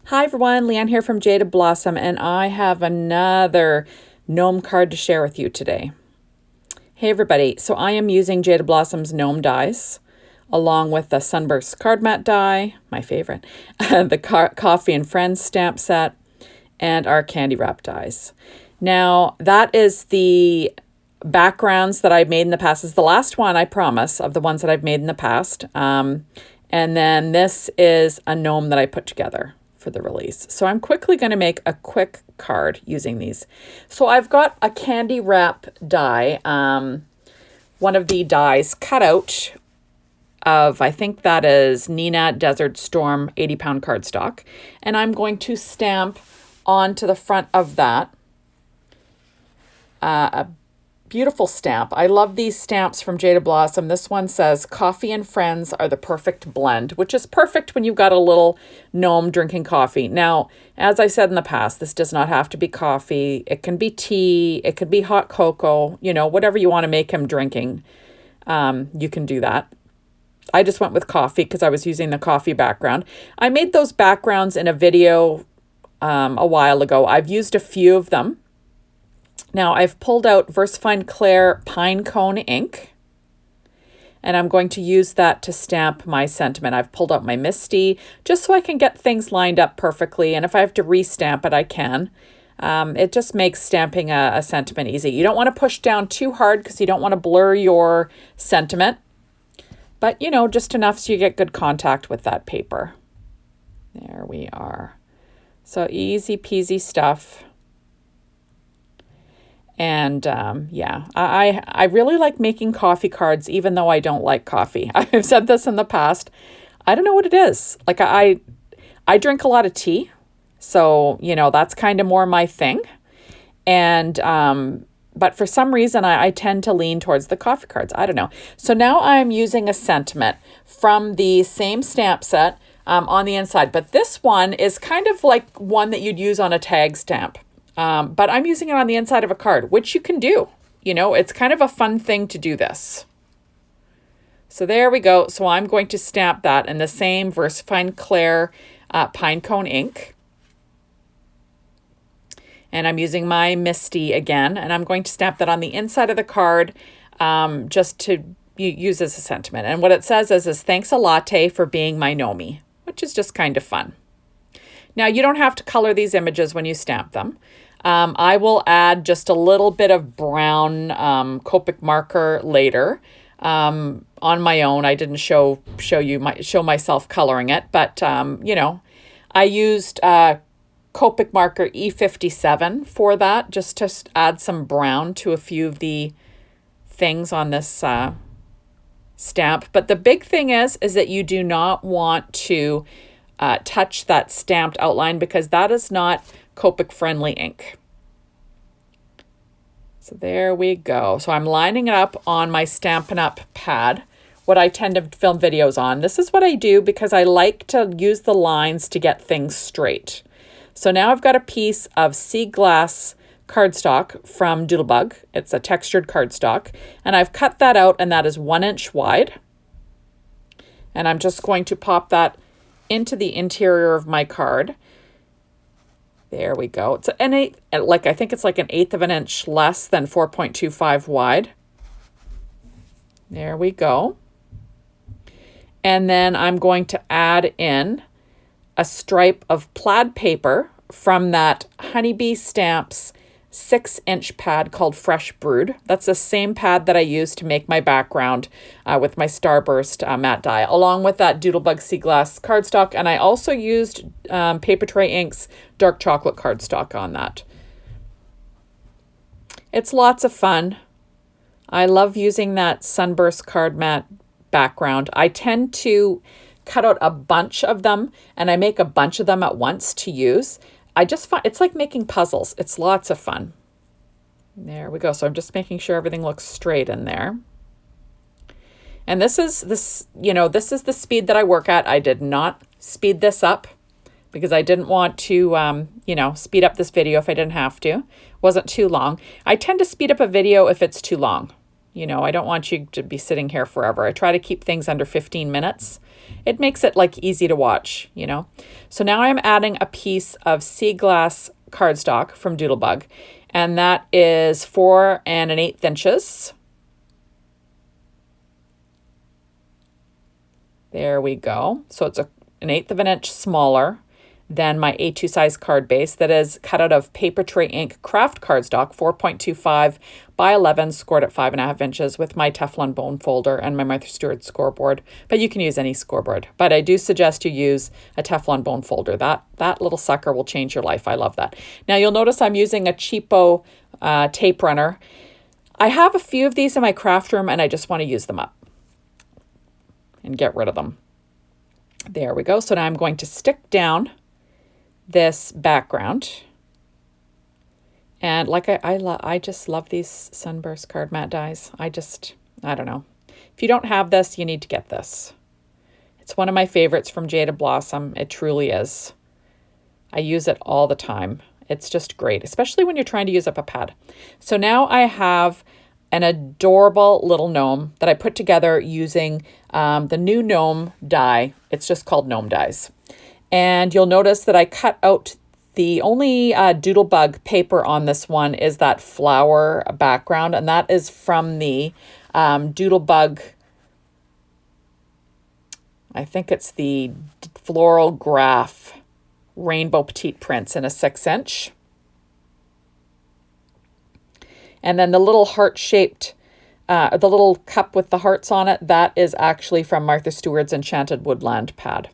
Hi everyone, Leanne here from Jaded Blossom, and I have another gnome card to share with you today. Hey everybody, so I am using Jaded Blossom's gnome dies, along with the Sunburst card mat die, my favorite, the Coffee and Friends stamp set, and our candy wrap dies. Now, that is the backgrounds that I've made in the past. This is the last one, I promise, of the ones that I've made in the past. And then this is a gnome that I put together for the release. So I'm quickly going to make a quick card using these. So I've got a candy wrap die, one of the dies cut out of, I think that is Nina Desert Storm 80-pound cardstock. And I'm going to stamp onto the front of that a beautiful stamp. I love these stamps from Jaded Blossom. This one says, "Coffee and friends are the perfect blend," which is perfect when you've got a little gnome drinking coffee. Now, as I said in the past, this does not have to be coffee. It can be tea. It could be hot cocoa. You know, whatever you want to make him drinking, you can do that. I just went with coffee because I was using the coffee background. I made those backgrounds in a video a while ago. I've used a few of them. Now I've pulled out VersaFine Clair Pine Cone ink, and I'm going to use that to stamp my sentiment. I've pulled out my Misty just so I can get things lined up perfectly, and if I have to restamp it, I can. It just makes stamping a sentiment easy. You don't want to push down too hard because you don't want to blur your sentiment, but you know, just enough so you get good contact with that paper. There we are. So easy peasy stuff. And yeah, I really like making coffee cards, even though I don't like coffee. I've said this in the past. I don't know what it is. Like I drink a lot of tea, so you know that's kind of more my thing. And but for some reason I tend to lean towards the coffee cards. I don't know. So now I'm using a sentiment from the same stamp set on the inside, but this one is kind of like one that you'd use on a tag stamp. But I'm using it on the inside of a card, which you can do. You know, it's kind of a fun thing to do this. So there we go. So I'm going to stamp that in the same VersaFine Clair Pine Cone ink. And I'm using my Misty again, and I'm going to stamp that on the inside of the card just to use as a sentiment. And what it says is "Thanks a latte for being my Gnome," which is just kind of fun. Now, you don't have to color these images when you stamp them. I will add just a little bit of brown Copic marker later on my own. I didn't show myself coloring it, but you know, I used Copic marker E57 for that, just to add some brown to a few of the things on this stamp. But the big thing is that you do not want to touch that stamped outline because that is not Copic friendly ink. So there we go. So I'm lining it up on my Stampin' Up pad, what I tend to film videos on. This is what I do because I like to use the lines to get things straight. So now I've got a piece of sea glass cardstock from Doodlebug. It's a textured cardstock, and I've cut that out, and that is 1 inch wide. And I'm just going to pop that into the interior of my card. There we go. It's an eighth, like I think it's like 1/8 of an inch less than 4.25 wide. There we go. And then I'm going to add in a stripe of plaid paper from that Honeybee Stamps 6-inch pad called Fresh Brewed. That's the same pad that I used to make my background with my Starburst matte die, along with that Doodlebug Sea Glass cardstock. And I also used Paper Tray Ink's dark chocolate cardstock on that. It's lots of fun. I love using that Sunburst card mat background. I tend to cut out a bunch of them, and I make a bunch of them at once to use. I just find it's like making puzzles. It's lots of fun. There we go. So I'm just making sure everything looks straight in there. And this is the speed that I work at. I did not speed this up because I didn't want to, speed up this video if I didn't have to. It wasn't too long. I tend to speed up a video if it's too long. You know, I don't want you to be sitting here forever. I try to keep things under 15 minutes. It makes it like easy to watch, you know. So now I'm adding a piece of sea glass cardstock from Doodlebug, and that is 4 1/8 inches. There we go. So it's an 1/8 of an inch smaller than my A2 size card base that is cut out of Paper Tray Ink craft cardstock, 4.25 by 11, scored at 5.5 inches with my Teflon bone folder and my Martha Stewart scoreboard. But you can use any scoreboard. But I do suggest you use a Teflon bone folder. That little sucker will change your life. I love that. Now you'll notice I'm using a cheapo tape runner. I have a few of these in my craft room and I just want to use them up and get rid of them. There we go. So now I'm going to stick down this background. And like I just love these Sunburst card matte dies. I don't know. If you don't have this, you need to get this. It's one of my favorites from Jaded Blossom. It truly is. I use it all the time. It's just great, especially when you're trying to use up a pad. So now I have an adorable little gnome that I put together using the new Gnome die. It's just called Gnome dies. And you'll notice that I cut out the only Doodlebug paper on this one is that flower background, and that is from the Doodlebug, I think it's the Floral Graph Rainbow Petite Prints in a 6-inch. And then the little heart-shaped, the little cup with the hearts on it, that is actually from Martha Stewart's Enchanted Woodland pad.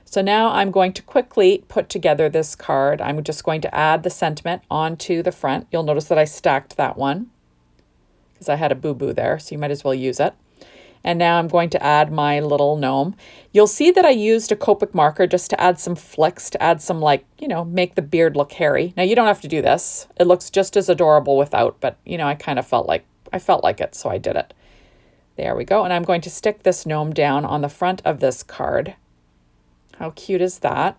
So now I'm going to quickly put together this card. I'm just going to add the sentiment onto the front. You'll notice that I stacked that one because I had a boo-boo there, so you might as well use it. And now I'm going to add my little gnome. You'll see that I used a Copic marker just to add some flicks, to add some, like, you know, make the beard look hairy. Now you don't have to do this. It looks just as adorable without, but you know, I kind of felt like it, so I did it. There we go. And I'm going to stick this gnome down on the front of this card. How cute is that?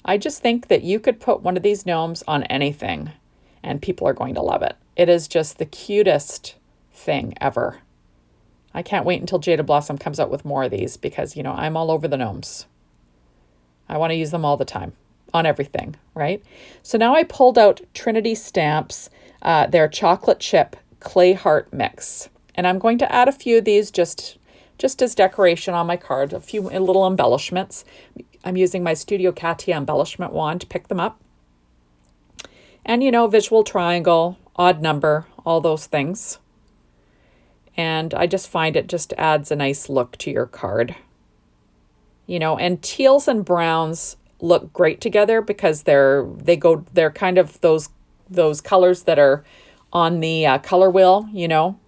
I just think that you could put one of these gnomes on anything and people are going to love it. It is just the cutest thing ever. I can't wait until Jaded Blossom comes out with more of these because, you know, I'm all over the gnomes. I want to use them all the time on everything, right? So now I pulled out Trinity Stamps, their chocolate chip clay heart mix. And I'm going to add a few of these just as decoration on my card, a few little embellishments. I'm using my Studio Katia embellishment wand to pick them up. And, you know, visual triangle, odd number, all those things. And I just find it just adds a nice look to your card. You know, and teals and browns look great together because they're kind of those colors that are on the color wheel, you know.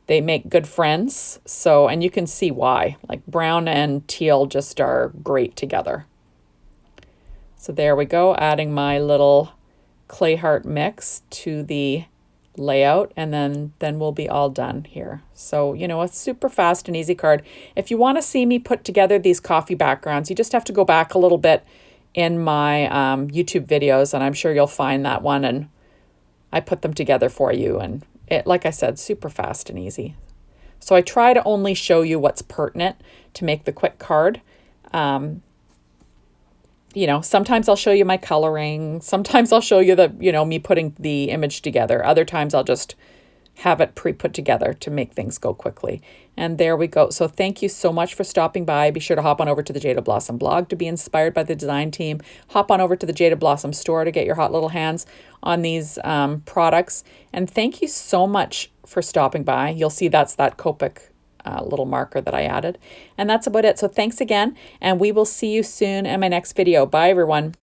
They make good friends. So, and you can see why. Like brown and teal just are great together. So there we go, adding my little clay heart mix to the layout, and then we'll be all done here. So, you know, a super fast and easy card. If you want to see me put together these coffee backgrounds, you just have to go back a little bit in my YouTube videos, and I'm sure you'll find that one, and I put them together for you. And it, like I said, super fast and easy. So I try to only show you what's pertinent to make the quick card. You know, sometimes I'll show you my coloring. Sometimes I'll show you me putting the image together. Other times I'll just have it pre-put together to make things go quickly. And there we go. So thank you so much for stopping by. Be sure to hop on over to the Jaded Blossom blog to be inspired by the design team. Hop on over to the Jaded Blossom store to get your hot little hands on these products. And thank you so much for stopping by. You'll see that's that Copic little marker that I added. And that's about it. So thanks again, and we will see you soon in my next video. Bye, everyone.